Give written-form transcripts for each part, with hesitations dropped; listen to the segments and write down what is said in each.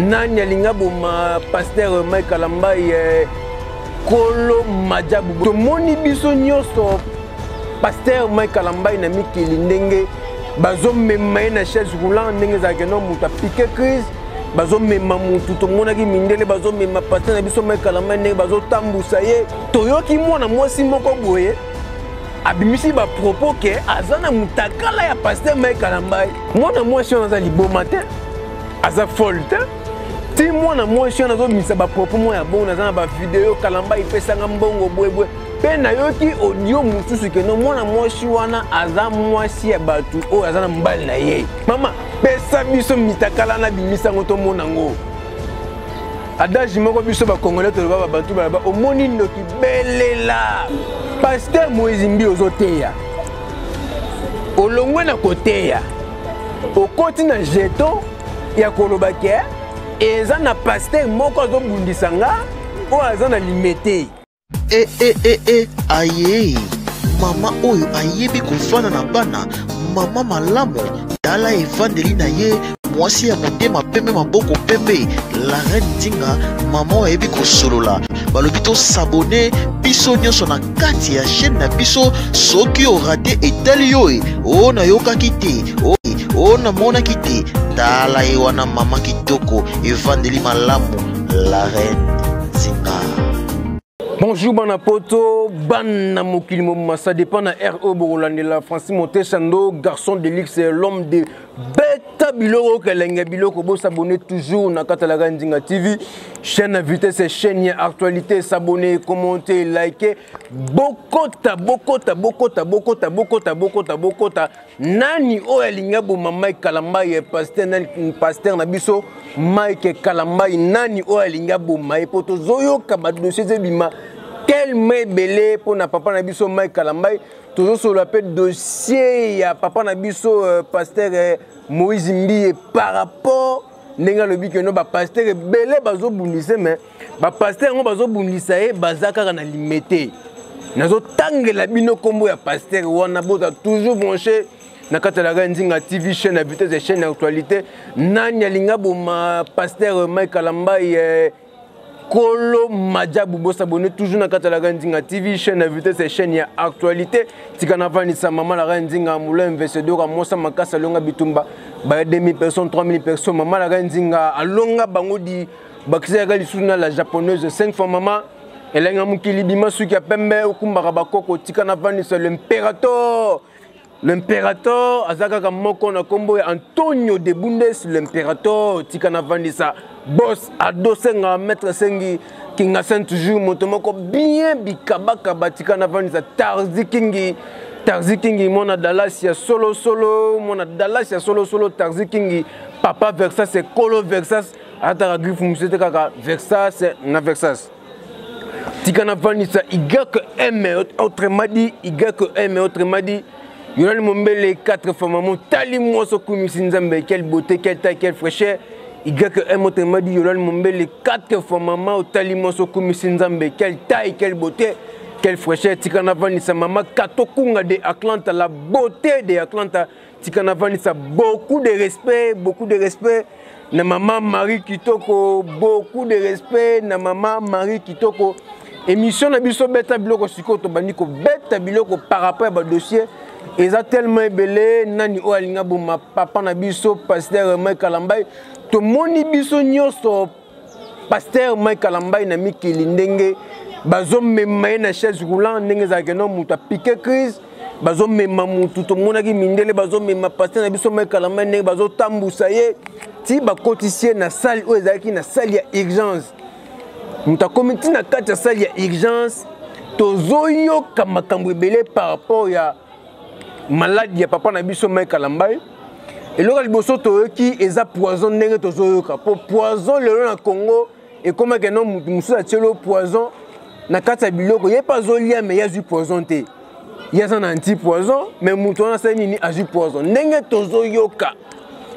nani alinga boma pasteur Mike Kalambai kolo majabu to moni biso nyoso pasteur Mike Kalambai na mikili ndenge bazo mema na chaise roulante ndenge za keno muta piqué crise bazo mema mutu to mona ki mindele bazo mema pasteur na biso Mike Kalambai ndenge bazo tambusa ye toyoki mwana mwasi moko boye abimisi ba propos ke azana mutakala ya pasteur Mike Kalambai mwana mwasi on za liboma te aza folte ti mwana mwasi on azomisa ba propos mo ya bon azana ba video Kalambai pesanga mbongo bwebwe pe na yoki audio mususu ke no mwana mwasi wana aza mwasi ya batu o azana mbali na ye mama pesa biso mitakala na bimisa ngoto mona ngo adage moko biso ba congolais to ba bantu ba omoni ndoki belela pasteur Moïse Mbi ozoteya olongwe na koteya okoti na jeton ya kolobake eza na pasteur moko azobundisa nga o aza na limete aye mama oyo ayebi kofana na bana mama malamu tala evandeli na ye mwasi ya motema pembe maboko pembe la reine Dinga mama oyo ayebi kosolola balobi to s'abonner biso nyonso na kati ya chaîne na biso soki orate etali yo o na yokaki te o na monaki te tala ye wana mama kitoko evandeli malamu la reine Dinga. Bonjour Banapoto, Ban Mokili Moma, ça dépend de R.O. Borolandela, Francis Monté Chando, garçon de luxe, l'homme de Beta Biloko, Kelenga Biloko, vous s'abonner toujours na Katalaga Ndinga TV, chaîne à vitesse, chaîne actualité, s'abonner, commenter, liker, bokota, nani o elinga bo Mike Kalambai, pasteur Nabiso, Mike Kalambai, nani o elinga bo Mike Poto, Zoyo Kabadossier Zebima. Quel me belé pour na papa Nabiso Mike Kalambai toujours sur l'appel dossier ya papa Nabiso pasteur Moïse Mbi par rapport nenga lobi que no ba pasteur belé bazo bundise mais ba pasteur ngo bazo bundisa e bazaka na limité nazo tangela bino kombo ya pasteur wana bota toujours branché na Katalaga Ndinga TV chaîne à vitesse et chaîne d'actualité nani alinga boma pasteur Mike Kalambai Kolo Majabu bossa abonner toujours na Katalaga Ndinga TV chaîne invité cette chaîne ya actualité tikana vani sa maman la Ndinga moulin investisseur mosa makasa longa bitumba ba 2000 personnes 3000 personnes maman la Ndinga alonga bango di bakisa ga lisuna la japonaise 5 fois maman elenga mukili bima suki ya pembe okumbaka bakoko tikana vani sa l'impérateur azaka moko na kombo ya Antonio de Bundes l'impérateur tikana vani sa boss adossé nga maître sengi kinga sen toujours motomoko bien bikabaka batika na vanisa Tarzi Kingi mona Dallas ya solo mona Dallas ya solo Tarzi Kingi papa Versas c'est Colo Versas ataka griffe musete kaka Versas na Versas tika na vanisa igak M autrement dit Yolani Mombele 4 fois maman tali moso kumisi nzambe quelle beauté quelle taille quelle fraîcheur il y a que un mot m'a dit Yolande Mombele 4 fois maman au taliment so Nzambe quelle taille quelle beauté quelle fraîcheur tikana vanisa maman katokunga de Atlanta la beauté de Atlanta tikana vanisa beaucoup de respect na maman Marie Kitoko beaucoup de respect na maman Marie Kitoko émission na biso beta biloko sikoto bandiko beta biloko par rapport à dossier eza tellement belé nani o alinga boma papa na biso pasteur Mike Kalambai to moni biso nyoso pasteur Mike Kalambai na mikili ndenge bazo mema na chaise roulante ndenge za keno muta piqué crise bazo mema mutu to mona ki mindele bazo mema pasteur na biso Mike Kalambai ndenge bazo tambusa ye ti ba cotiser na salle o ezaki na salle ya urgence muta komiti na kati ya salle ya urgence to zoyo kamakambo belé par rapport ya maladie ya papa na biso Mike Kalambai et le liboso toyoki eza poison ndenge tozoyoka po poison lelo na Congo et comme que non musu atielo poison na kati ya biloko ye pas zolia mais ya zu poison te ya za anti poison mais mutu na sa nini azu poison ndenge tozoyoka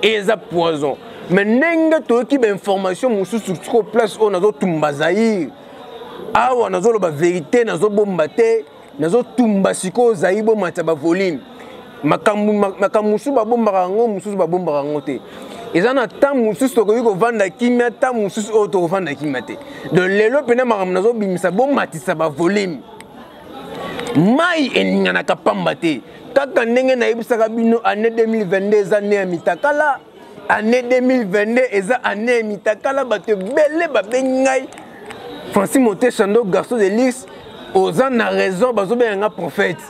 eza poison mais ndenge toyoki ba information musu sur place on nazo tumba Zaïre awa nazo loba vérité nazo bomba te nazo tumba siko Zaïbo mataba volume makamusu babombaka ngo mususu babombaka ngo te eza na temps mosusu tokoki kovanda kimia temps mosusu oyo tokovanda kimia te donc lelo pene makambo nazobimisa bomatisa bavolume mai eninganaka pamba te kaka ndenge nayebisaka bino année 2022 eza année ya mitakala année 2022 eza année ya mitakala bato ebele babengi ngai Francis Moté Chando garçon de luxe oza na raison bazobenganga prophète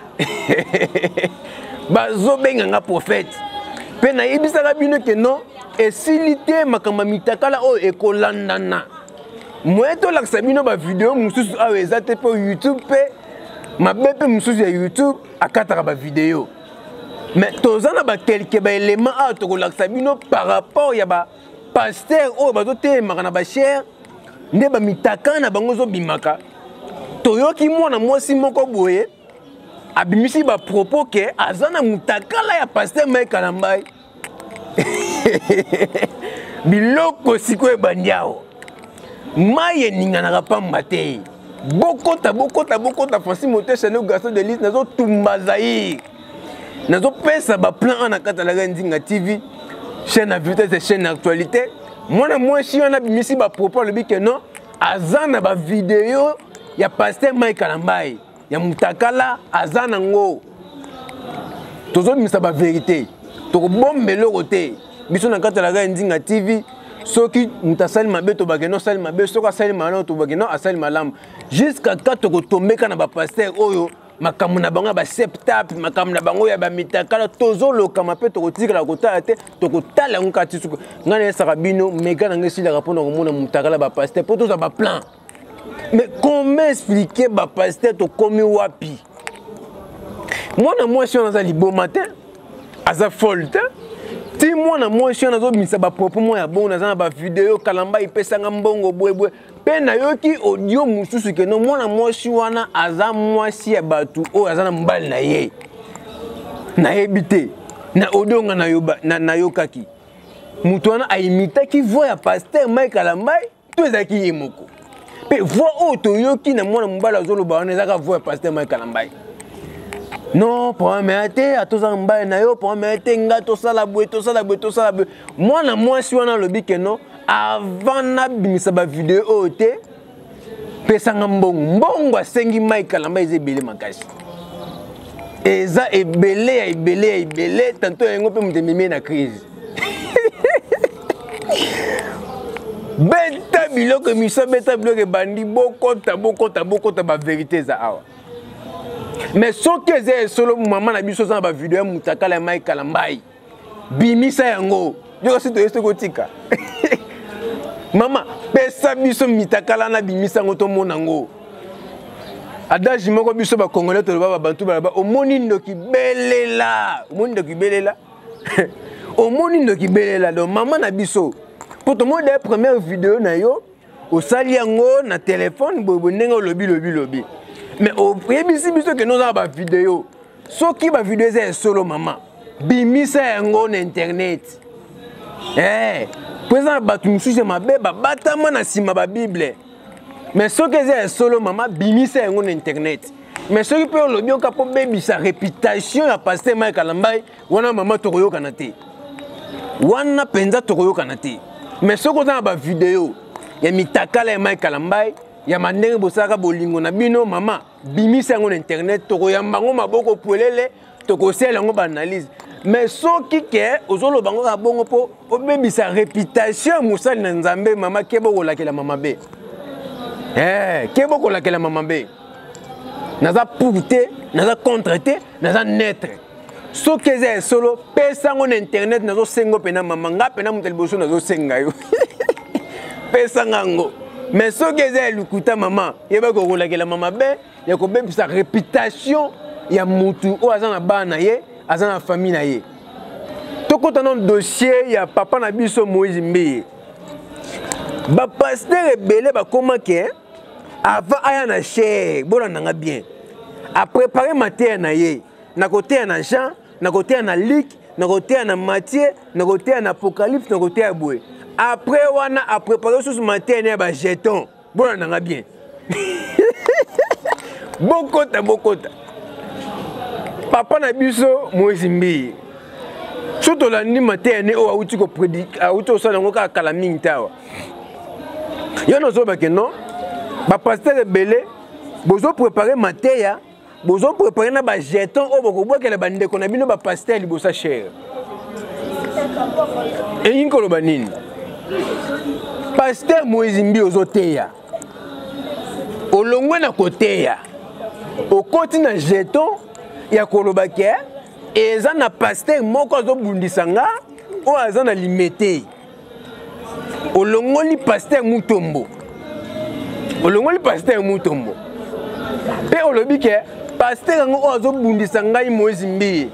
bazobenganga prophète mpe nayebisaka bino ke non esili te makambo mitakala oyo ekolandana moye tolakisa bino bavideo mosusu awa eza te mpe YouTube mpe mabe mpe mosusu ya YouTube akataka bavideo mais toza na bakelke baélément awa tokolakisa bino par rapport ya bapaster oyo bazotelemaka na bachere nde bamitaka na bango ezobimaka toyoki mwana mwasi moko boye abimisi bapropos ke aza na mutakala ya paster Mike Kalambai biloko sikoyo ebandi awa mai eninganaka pamba te bokota Francis Moté Chando garçon de luxe nazotumba Zaïre nazopesa baplan wana kati ya Laga Ndinga TV chaîne ya vitesse et chaîne d'actualité mwana mwasi wana abimisi bapropos alobi ke non aza na bavideo ya paster Mike Kalambai ya mutakala aza nango tozobimisa baverité tokobomba eloko te biso na kati ya Laga Ndinga TV soki mutu asali mabe tobake no asali mabe soki asali malamu tobake no asali malamu jusqu'à ka tokotombeka na bapaster oyo makambo na bango ya baseptape makambo na bango ya bamitakala tozolokama mpe tokotikala kotala te tokotala yango kati suku ngai nayesaka bino meka na ngai esilaka mpona komona mutakala bapaster mpo toza baplan mais comment expliquer bapaster tokomi wapi mwana mwasi wana aza liboma te aza folle te ti mwana mwasi wana azobimisa bapropos moko ya bongo naza na bavideo Kalambai epesanga mbongo bwebwe mpe nayoki audio mosusu keno mwana mwasi wana aza mwasi ya bato oyo aza na mobali na ye nayebi te na audio nga nayokaki moto wana ayimitaki voix ya paster Mike Kalambai to ezalaki ye moko mpe voix oyo toyoki na mwana mobali azoloba wana ezaka voix ya paster Mike Kalambai non problème ya te atoza mobali na yo problème ya te nga tosala boye mwana mwasi wana alobi ke non avant nabimisa bavideo oyo te pesanga mbongo asengi Mike Kalambai eza ebele makasi eza ebele tanto yango mpe moto ememi na crise beta biloko miso beta biloko ebandi bokota baverité eza awa mais soki eza esolo mama na biso oza na bavideo ya mutakala ya Mike Kalambai bimisa yango yokosi toyesi tokotika mama pesa biso mitakala na bimisa yango tomona yango adage moko biso bakongolais toloba babantu balaba omoni ndoki belela donc mama na biso po tomoni de première vidéo na yo osali yango na téléphone boye ndenge olobi mais oyebisi biso ke noza bavideo soki bavideo eza esolo mama bimisa yango na internet po eza na bato mosusu ya mabe babatama na nsima babible mais soki eza esolo mama bimisa yango na internet mais soki mpe olobi oka mpo bebisa réputation ya paster Mike Kalambai wana mama tokoyokana te wana mpenza tokoyokana te mais soki oza na bavideo ya mitakala ya Mike Kalambai ya mandenge bosalaka bolingo na bino mama bimisa yango na internet tokoyamba yango maboko pwelele tokosela yango baanalyse mais soki ke ozoloba yango kabongo mpo obebisa réputation ya mosali na nzambe mama kebo kolakela mama be kebo kolakela mama be naza pour te naza contre te naza neutre soki eza esolo pesa yango na internet nazosenga mpena mama nga mpena moto liboso nazosenga yo pesa ngango mais soki eza elukuta mama yeba kokolakela mama be ya kobebisa réputation ya mutu oyo aza na bana na ye aza na famille na ye tokota na dossier ya papa na biso Moïse Mbeye bapaster ebele bakomaki avant aya na chere bolandanga bien aprépare mateya na ye na koteya na Jean na koteya na Luc na koteya na Matthieu na koteya na Apocalypse na koteya boye après wana aprépare susu mateya na ya bajeton bolandanga bien bokota papa na biso Moïse Mbeye surtout la nuit matin né o auti ko prédique auti osala ngo ka kala mingi tawa yo no zo ba que non ba pasteur belé bozo préparer matin bozo préparer na ba jeton o boko boka la bande ko na bino ba pasteur libosa cher et inkolo banini pasteur Moïse Mbi ozoteya olongwe na koteya okoti na jeton ya koloba ke eza na pasteur moko azobundisa nga o aza na limete olongoli pasteur Mutombo pe olobi ke pasteur yango o azobundisa ngai Moïse Mbi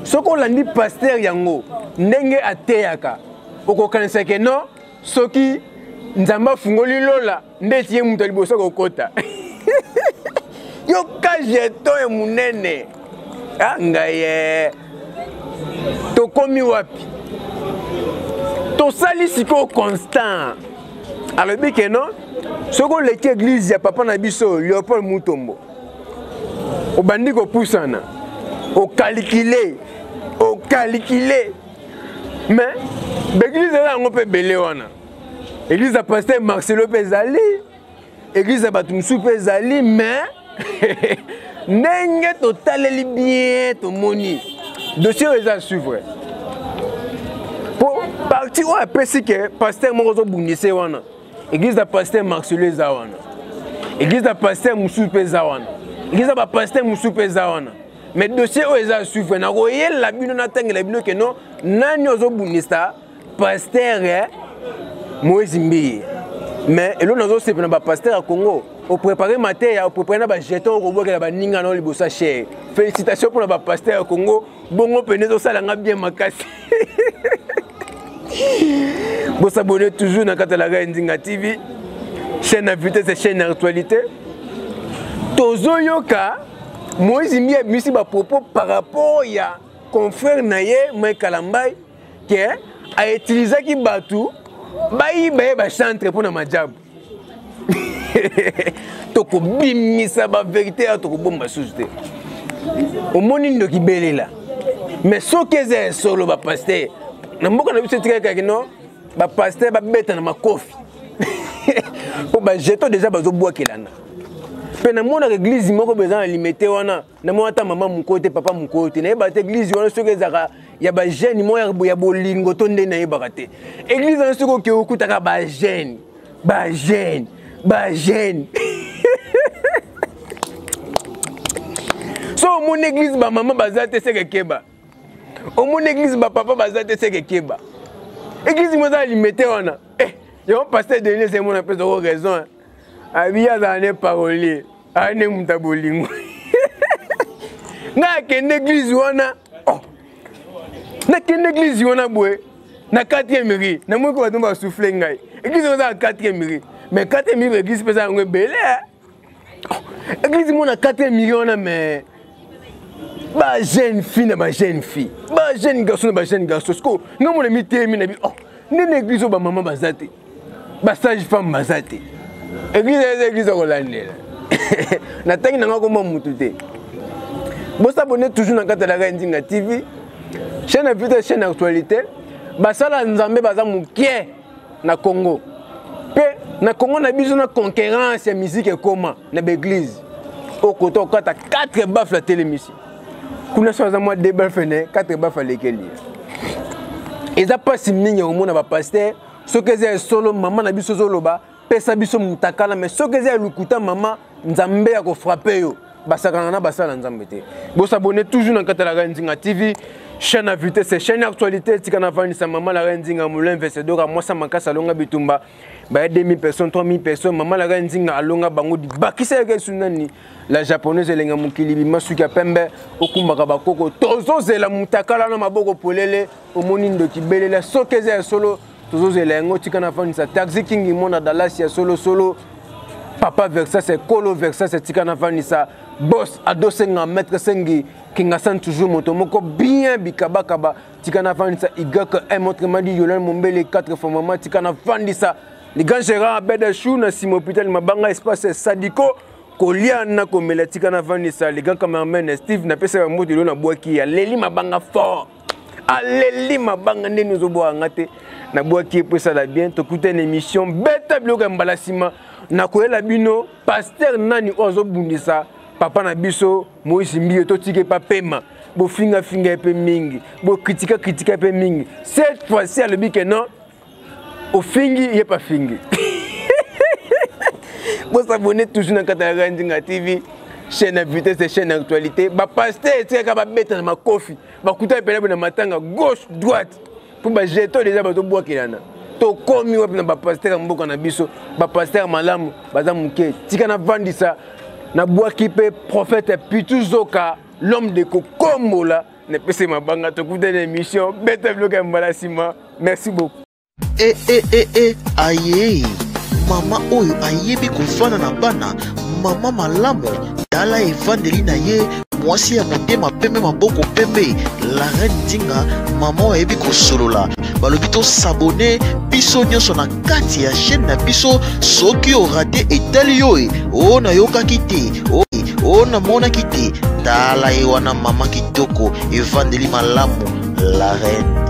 soko olandi pasteur yango ndenge ateyaka okokanisa ke no soki nzamba fungoli lola ndeti ye mutu liboso kokota yo ka jeton e munene ngaye tokomi wapi tosali siko constant alobi ke non soko leki église ya papa na biso Léopold Mutombo obandi kopusana okalikile mais l'église là on peut belé wana église à pasteur Marcelo Pezali église à Batumsu Pezali mais ndenge totaleli bien to moni dossier eza suivre pour parti o apesi que pasteur moko zo bundise wana église à pasteur Marcelo eza wana église à pasteur Musu Peza wana église à pasteur Musu Peza wana mais dossier o eza suivre na koyel la bino na tangela bino que non nani ozo bundisa pasteur Moïse Mbi mais elo nazo se na ba pasteur à Congo au préparer matin au préparer na ba jeton au boka la ba ninga na libosa cher félicitations pour la pasteur à Congo bongo penezo sala nga bien makasi vous s'abonnez toujours dans Katalaga Ndinga TV chaîne invitée c'est chaîne actualité tozo yoka Moïse Mbi misi ba propos par rapport ya confrère naye Mike Kalambay qui a utilisé qui batu ba chantre pour na majabu toko bimisa ba vérité toko bomba société au moni ndoki belela mais sokezé solo ba pasteur na mboka na biso tika ka non ba pasteur ba beta na makofi pour ba jeto déjà bazo bois kelana pe na mona église moko besoin limité wana na mona ta maman mukote papa mukote na ba église wana sokezaka ya ba jeune mo ya bolingo to nde na yebaka te église na soko ke okutaka ba jeune so mon église ba maman bazate seke keba o mon église ba papa bazate seke keba église mo za limité wana yo pasteur de c'est mon appel de raison abia za ne parolier ane muta bolingo na ke église wana na ke église wana boye na 4e mairie na moi ko batomba souffler ngai église wana 4e mairie mais 4e mairie église pesa ngwe belé église mo na 4e mairie wana mais ba jeune fille na ba jeune fille ba jeune garçon na ba jeune garçon sko ngamo na mitemi na bi nene église ba maman bazate ba sage femme bazate église ko landela na tangi na ngako mo mutu te bo s'abonner toujours na Katalaga Ndinga TV chaîne invitée chaîne actualité basala nzambe baza mukie na Congo pe na Congo na biso na concurrence ya musique ekoma na l'église au côté okata 4 baffes la télémission kuna so za moi 2 baffes ne 4 baffes lekeli eza pas siminga au mona ba pasteur sokezé solo maman na biso zoloba pesa biso mutakala mais sokezé lukuta maman nzambe ya ko frapper yo basakana na basala nzambe te bo s'abonner toujours na Katalaga Ndinga TV chaîne invitée c'est chaîne actualité tikana vani sa maman la Ndinga moulin vencedor moi ça makasa longa bitumba ba 2000 personnes 3000 personnes maman la Ndinga alonga bango di bakisa ke sunani la japonaise elenga mukili bimasuka pembe okumbaka bakoko tozo zela mutakala na maboko polele omoni ndoki belela sokeze solo tozo zela ngo tikana vani sa taxi king mona Dallas ya solo papa versa c'est colo versa c'est tikana vani sa boss adosenga maître sengi kinga san toujours moto moko bien bikabakaba tikana vandisa igaka un montre madi Yolande Mombele 4 fois maman tikana vandisa les grands gérants abeda chou na simo hôpital mabanga espace Sadiko kolia na komela tikana vandisa les grands cameraman Steve na pesa moto na boaki ya leli mabanga fort aleli mabanga ndeni ozoboa ngate na boaki pe ça la bien to kuta une émission beta bloka mbalasima na koyela bino pasteur nani ozo bundisa papa na biso Moïse Mbio to tike pa pema bo finga pe mingi bo critica pe mingi cette fois-ci le bi que non au fingi y pas fingi vous abonnez toujours dans Kataranga TV chaîne vitesse et chaîne actualité ba pasteur et ka ba beta na makofi ba kuta pele na matanga gauche droite pour ba jeter déjà ba to boa kilana to komi wa na ba pasteur mboka na biso ba pasteur malamu baza muke tika na vandisa na boa kipe prophète Pitu Zoka l'homme de Kokombola ne pese mabanga to kuta l'émission beta bloka mbalasima merci beaucoup. Aye mama oyo ayebi kofana na bana mama malamu tala evandeli na ye mwasi ya motema pembe maboko pembe la reine Dinga mama oyo ayebi kosolola balobi to s'abonner biso nyonso na kati ya chaîne na biso soki o raté etali yo o na yokaki te o na monaki te tala ye wana mama kitoko evandeli malamu la reine